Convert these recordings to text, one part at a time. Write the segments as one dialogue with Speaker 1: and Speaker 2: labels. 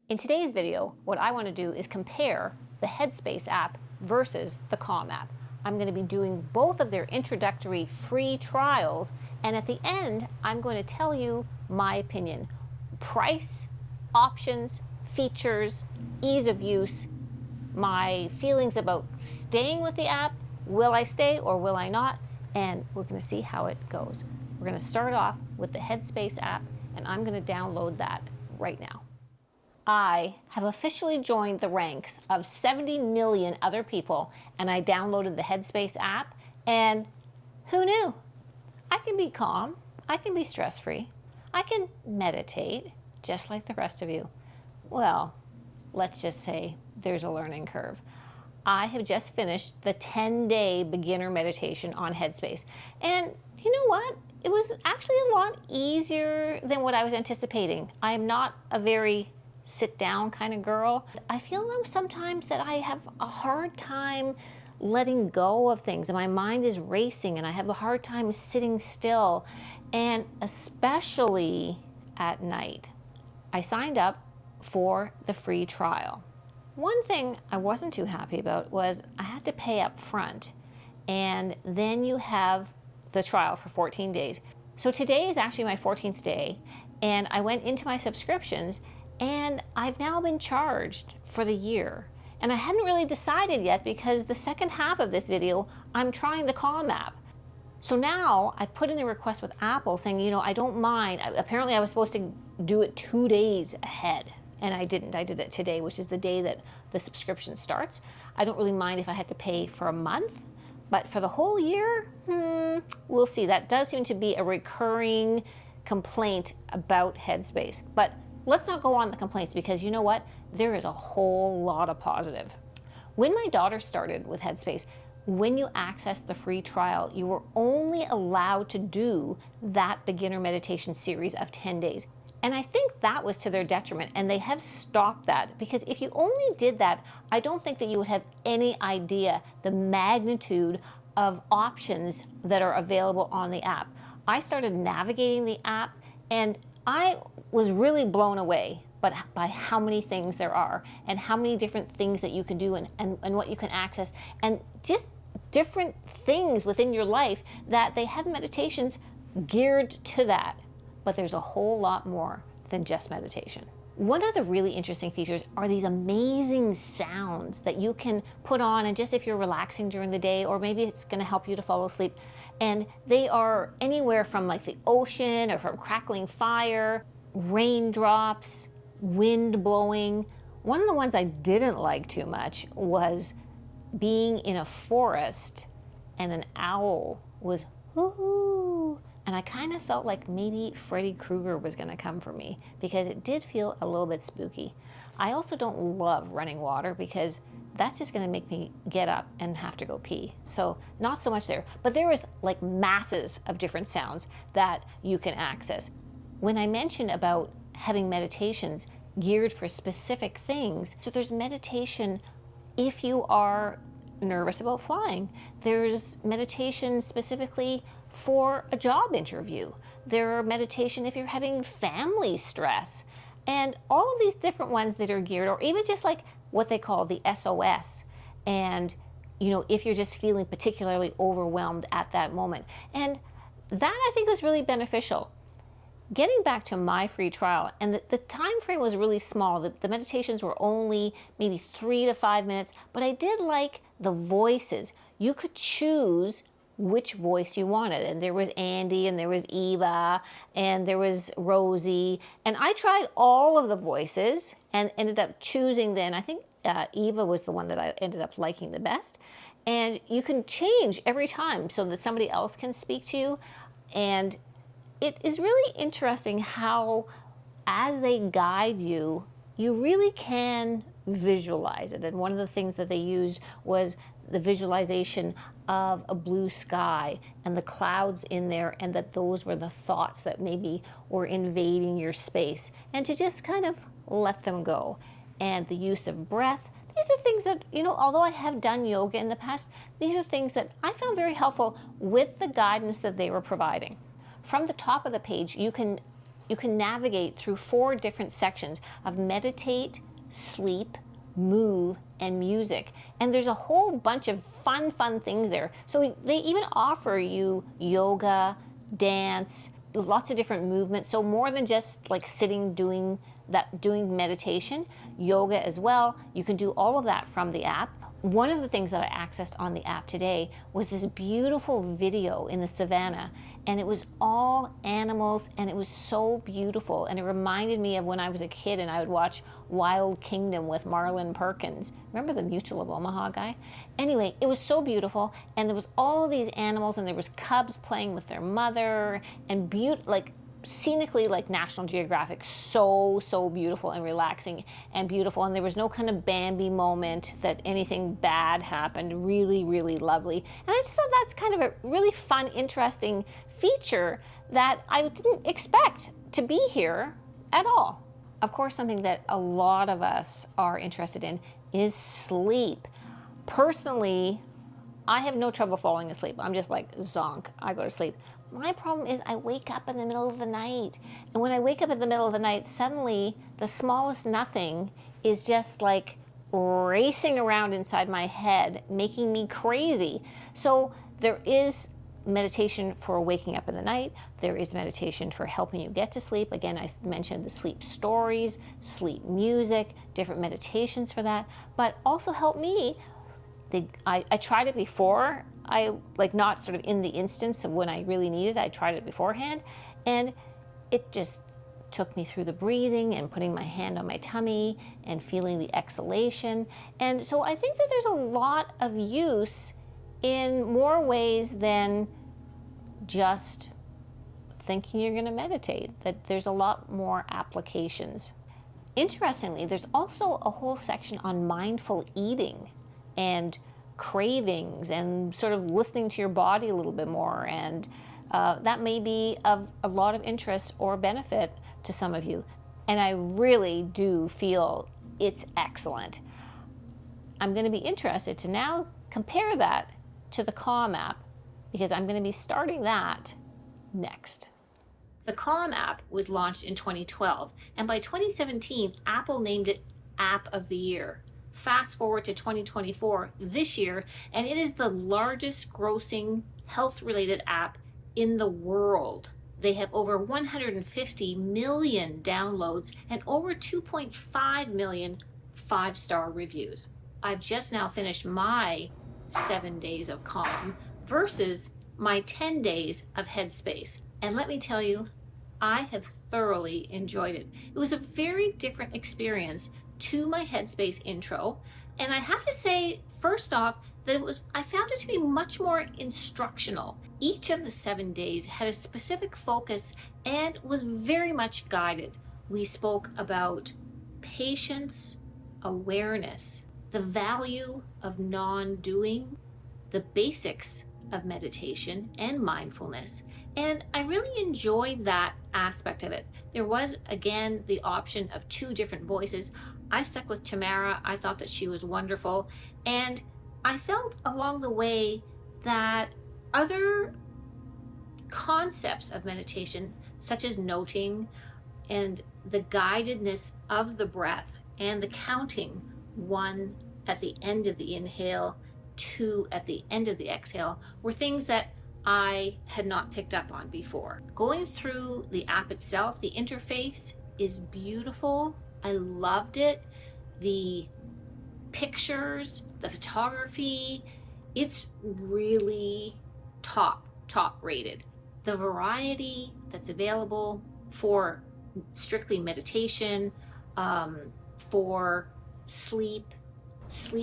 Speaker 1: In today's video, what I want to do is compare the Headspace app versus the Calm app. I'm going to be doing both of their introductory free trials, and at the end, I'm going to tell you my opinion. Price, options, features, ease of use, my feelings about staying with the app. Will I stay or will I not? And we're going to see how it goes. We're going to start off with the Headspace app, and I'm going to download that right now. I have officially joined the ranks of 70 million other people, and I downloaded the Headspace app, and who knew? I can be calm, I can be stress-free, I can meditate just like the rest of you. Well, let's just say there's a learning curve. I have just finished the 10-day beginner meditation on Headspace, and you know what? It was actually a lot easier than what I was anticipating. I am not a very sit down kind of girl. I feel sometimes that I have a hard time letting go of things, and my mind is racing, and I have a hard time sitting still, and especially at night. I signed up for the free trial. One thing I wasn't too happy about was I had to pay up front, and then you have the trial for 14 days. So today is actually my 14th day, and I went into my subscriptions, and I've now been charged for the year. And I hadn't really decided yet because the second half of this video, I'm trying the Calm app. So now I put in a request with Apple saying, I don't mind. Apparently I was supposed to do it 2 days ahead, and I didn't. I did it today, which is the day that the subscription starts. I don't really mind if I had to pay for a month, but for the whole year, we'll see. That does seem to be a recurring complaint about Headspace. But let's not go on the complaints, because you know what? There is a whole lot of positive. When my daughter started with Headspace, when you accessed the free trial, you were only allowed to do that beginner meditation series of 10 days. And I think that was to their detriment, and they have stopped that, because if you only did that, I don't think that you would have any idea the magnitude of options that are available on the app. I started navigating the app, and I was really blown away by how many things there are, and how many different things that you can do, and what you can access, and just different things within your life that they have meditations geared to that. But there's a whole lot more than just meditation. One of the really interesting features are these amazing sounds that you can put on, and just if you're relaxing during the day, or maybe it's going to help you to fall asleep. And they are anywhere from like the ocean, or from crackling fire, raindrops, wind blowing. One of the ones I didn't like too much was being in a forest and an owl was whoo-hoo. And I kind of felt like maybe Freddy Krueger was going to come for me, because it did feel a little bit spooky. I also don't love running water, because that's just going to make me get up and have to go pee. So not so much there. But there is like masses of different sounds that you can access. When I mentioned about having meditations geared for specific things, so there's meditation if you are nervous about flying. There's meditation specifically for a job interview. There are meditation if you're having family stress, and all of these different ones that are geared, or even just like what they call the SOS, and if you're just feeling particularly overwhelmed at that moment. And that I think was really beneficial. Getting back to my free trial, and the time frame was really small. The meditations were only maybe 3 to 5 minutes, but I did like the voices. You could choose which voice you wanted, and there was Andy, and there was Eva, and there was Rosie, and I tried all of the voices and ended up choosing then, I think Eva was the one that I ended up liking the best. And you can change every time so that somebody else can speak to you, and it is really interesting how, as they guide you, you really can visualize it. And one of the things that they used was the visualization of a blue sky and the clouds in there, and that those were the thoughts that maybe were invading your space, and to just kind of let them go. And the use of breath. These are things that, although I have done yoga in the past, these are things that I found very helpful with the guidance that they were providing. From the top of the page, you can You can navigate through 4 different sections of meditate, sleep, move, and music. And there's a whole bunch of fun things there. So they even offer you yoga, dance, lots of different movements. So more than just like sitting doing meditation, yoga as well. You can do all of that from the app. One of the things that I accessed on the app today was this beautiful video in the savannah, and it was all animals, and it was so beautiful, and it reminded me of when I was a kid and I would watch Wild Kingdom with Marlon Perkins. Remember the Mutual of Omaha guy? Anyway, it was so beautiful, and there was all these animals, and there was cubs playing with their mother, and like scenically like National Geographic, so beautiful and relaxing and beautiful, and there was no kind of Bambi moment that anything bad happened. Really lovely. And I just thought that's kind of a really fun, interesting feature that I didn't expect to be here at all. Of course, something that a lot of us are interested in is sleep. Personally, I have no trouble falling asleep. I'm just like zonk, I go to sleep. My problem is I wake up in the middle of the night. And when I wake up in the middle of the night, suddenly the smallest nothing is just like racing around inside my head, making me crazy. So there is meditation for waking up in the night. There is meditation for helping you get to sleep. Again, I mentioned the sleep stories, sleep music, different meditations for that, but also help me. I tried it before. I not sort of in the instance of when I really needed it. I tried it beforehand, and it just took me through the breathing and putting my hand on my tummy and feeling the exhalation. And so I think that there's a lot of use in more ways than just thinking you're going to meditate, that there's a lot more applications. Interestingly, there's also a whole section on mindful eating and cravings and sort of listening to your body a little bit more, and that may be of a lot of interest or benefit to some of you, and I really do feel it's excellent. I'm going to be interested to now compare that to the Calm app, because I'm going to be starting that next. The Calm app was launched in 2012, and by 2017 Apple named it App of the Year. Fast forward to 2024 this year, and it is the largest grossing health-related app in the world. They have over 150 million downloads and over 2.5 million 5-star reviews. I've just now finished my 7 days of Calm versus my 10 days of Headspace. And let me tell you, I have thoroughly enjoyed it. It was a very different experience to my Headspace intro, and I have to say, first off, that I found it to be much more instructional. Each of the 7 days had a specific focus and was very much guided. We spoke about patience, awareness, the value of non-doing, the basics of meditation and mindfulness, and I really enjoyed that aspect of it. There was, again, the option of 2 different voices. I stuck with Tamara. I thought that she was wonderful, and I felt along the way that other concepts of meditation, such as noting and the guidedness of the breath and the counting, 1 at the end of the inhale, 2 at the end of the exhale, were things that I had not picked up on before. Going through the app itself, the interface is beautiful. I loved it. The pictures, the photography, it's really top rated. The variety that's available for strictly meditation, for sleep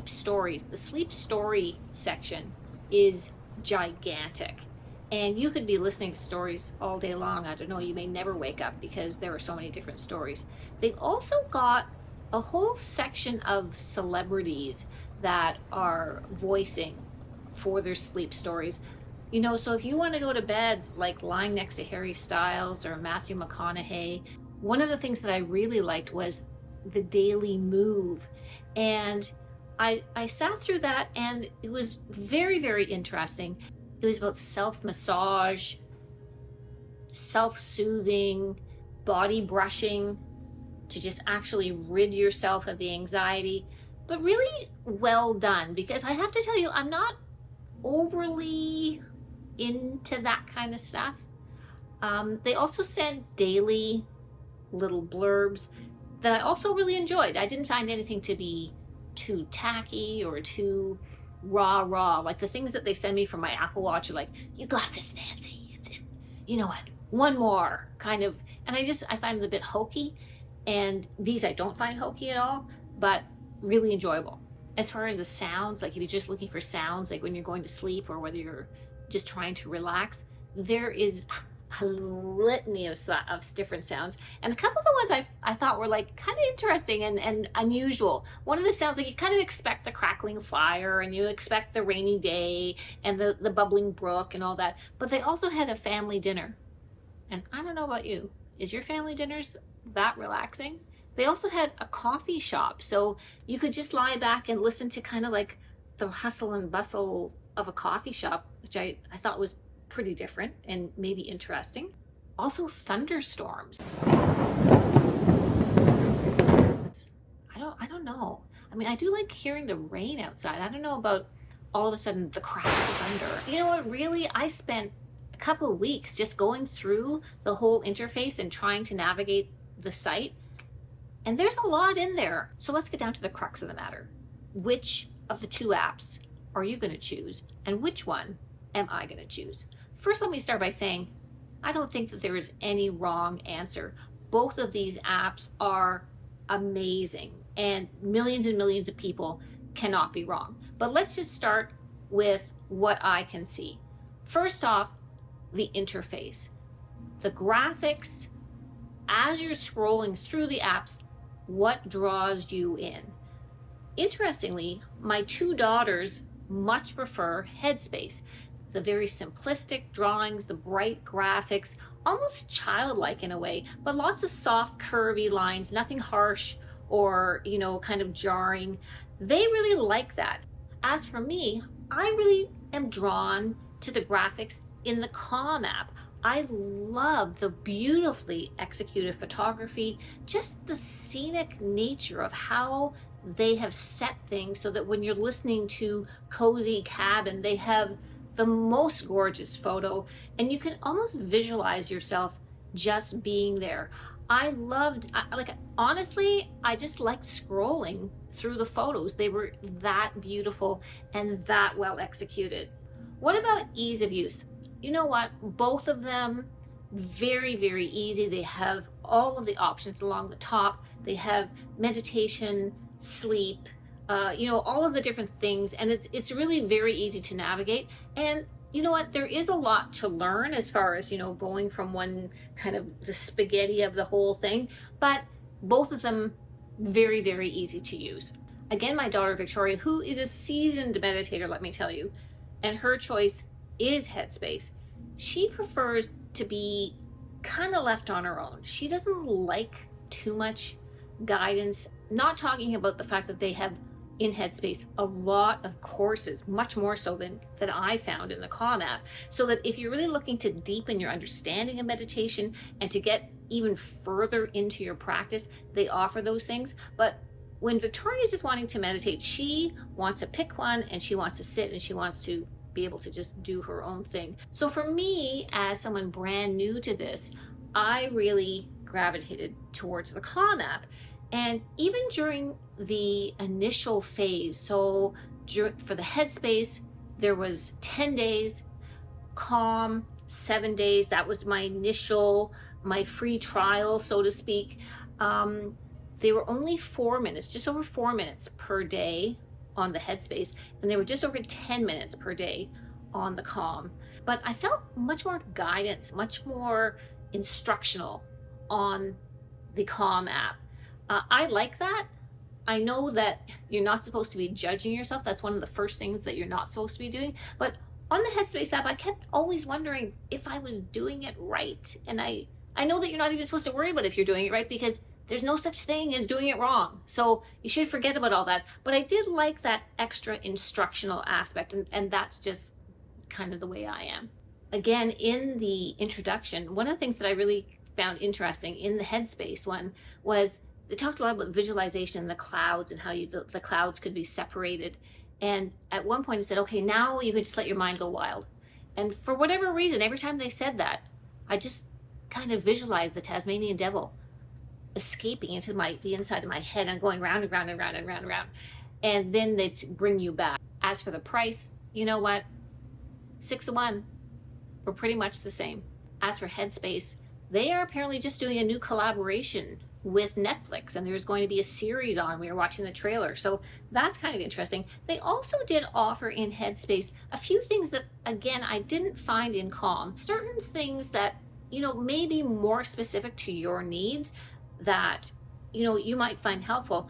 Speaker 1: stories. The sleep story section is gigantic. And you could be listening to stories all day long. I don't know, you may never wake up because there are so many different stories. They've also got a whole section of celebrities that are voicing for their sleep stories. You know, so if you want to go to bed like lying next to Harry Styles or Matthew McConaughey, one of the things that I really liked was the daily move. And I sat through that, and it was very interesting. It was about self-massage, self-soothing, body brushing to just actually rid yourself of the anxiety, but really well done, because I have to tell you, I'm not overly into that kind of stuff. They also sent daily little blurbs that I also really enjoyed. I didn't find anything to be too tacky or too rah. Like the things that they send me from my Apple Watch are like, you got this, Nancy. You know what? One more kind of, and I find it a bit hokey. And these I don't find hokey at all, but really enjoyable. As far as the sounds, like if you're just looking for sounds, like when you're going to sleep or whether you're just trying to relax, there is a litany of different sounds. And a couple of the ones I thought were like kind of interesting and unusual. One of the sounds, like you kind of expect the crackling fire and you expect the rainy day and the bubbling brook and all that. But they also had a family dinner. And I don't know about you, is your family dinners that relaxing? They also had a coffee shop, so you could just lie back and listen to kind of like the hustle and bustle of a coffee shop, which I thought was pretty different and maybe interesting. Also thunderstorms. I don't know. I mean, I do like hearing the rain outside. I don't know about all of a sudden the crack of thunder. You know what, really, I spent a couple of weeks just going through the whole interface and trying to navigate the site. And there's a lot in there. So let's get down to the crux of the matter. Which of the two apps are you going to choose? And which one am I going to choose? First, let me start by saying, I don't think that there is any wrong answer. Both of these apps are amazing and millions of people cannot be wrong. But let's just start with what I can see. First off, the interface. The graphics, as you're scrolling through the apps, what draws you in? Interestingly, my two daughters much prefer Headspace. The very simplistic drawings, the bright graphics, almost childlike in a way, but lots of soft, curvy lines, nothing harsh or, kind of jarring. They really like that. As for me, I really am drawn to the graphics in the Calm app. I love the beautifully executed photography, just the scenic nature of how they have set things so that when you're listening to Cozy Cabin, they have the most gorgeous photo and you can almost visualize yourself just being there. Honestly, I just liked scrolling through the photos. They were that beautiful and that well executed. What about ease of use? You know what? Both of them, very easy. They have all of the options along the top. They have meditation, sleep, all of the different things. And it's really very easy to navigate. And you know what? There is a lot to learn as far as, going from one kind of the spaghetti of the whole thing. But both of them, very easy to use. Again, my daughter Victoria, who is a seasoned meditator, let me tell you, and her choice is Headspace. She prefers to be kind of left on her own. She doesn't like too much guidance, not talking about the fact that they have in Headspace a lot of courses, much more so than I found in the Calm app, so that if you're really looking to deepen your understanding of meditation and to get even further into your practice, they offer those things. But when Victoria is just wanting to meditate, she wants to pick one and she wants to sit and she wants to be able to just do her own thing. So for me, as someone brand new to this, I really gravitated towards the Calm app. And even during the initial phase, so for the Headspace, there was 10 days, Calm, 7 days. That was my free trial, so to speak. They were only 4 minutes, just over 4 minutes per day on the Headspace, and they were just over 10 minutes per day on the Calm. But I felt much more guidance, much more instructional on the Calm app. I like that. I know that you're not supposed to be judging yourself. That's one of the first things that you're not supposed to be doing. But on the Headspace app, I kept always wondering if I was doing it right. And I know that you're not even supposed to worry about if you're doing it right, because there's no such thing as doing it wrong. So you should forget about all that. But I did like that extra instructional aspect, and that's just kind of the way I am. Again, in the introduction, one of the things that I really found interesting in the Headspace one was they talked a lot about visualization and the clouds and how the clouds could be separated. And at one point it said, okay, now you could just let your mind go wild. And for whatever reason, every time they said that, I just kind of visualized the Tasmanian devil escaping into the inside of my head and going round and round and round and round and round. And then they'd bring you back. As for the price, you know what? 6 of 1. We're pretty much the same. As for Headspace, they are apparently just doing a new collaboration with Netflix, and there's going to be a series on. We were watching the trailer, so that's kind of interesting. They also did offer in Headspace a few things that, again, I didn't find in Calm. Certain things that, may be more specific to your needs that, you might find helpful.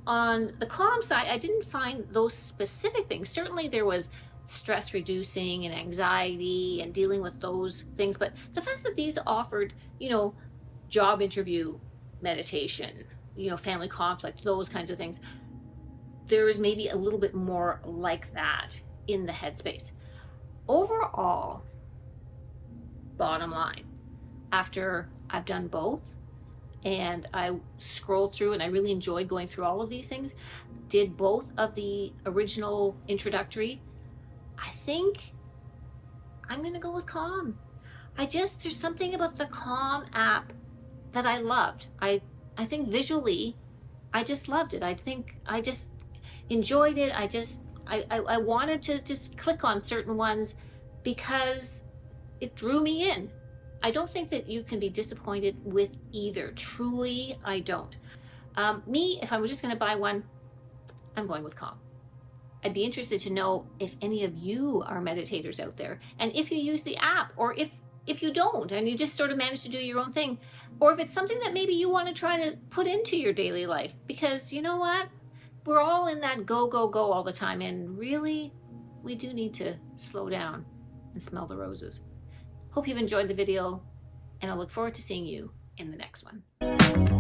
Speaker 1: On the Calm side, I didn't find those specific things. Certainly there was stress reducing and anxiety and dealing with those things, but the fact that these offered, job interview meditation, family conflict, those kinds of things, there is maybe a little bit more like that in the Headspace. Overall, bottom line, after I've done both and I scrolled through and I really enjoyed going through all of these things, did both of the original introductory, I think I'm gonna go with Calm. There's something about the Calm app that I loved. I think visually, I just loved it. I think I just enjoyed it. I wanted to just click on certain ones because it drew me in. I don't think that you can be disappointed with either. Truly, I don't. Me, if I was just gonna buy one, I'm going with Calm. I'd be interested to know if any of you are meditators out there, and if you use the app, or if you don't and you just sort of manage to do your own thing, or if it's something that maybe you want to try to put into your daily life, because you know what, we're all in that go go go all the time, and really we do need to slow down and smell the roses. Hope you've enjoyed the video, and I look forward to seeing you in the next one.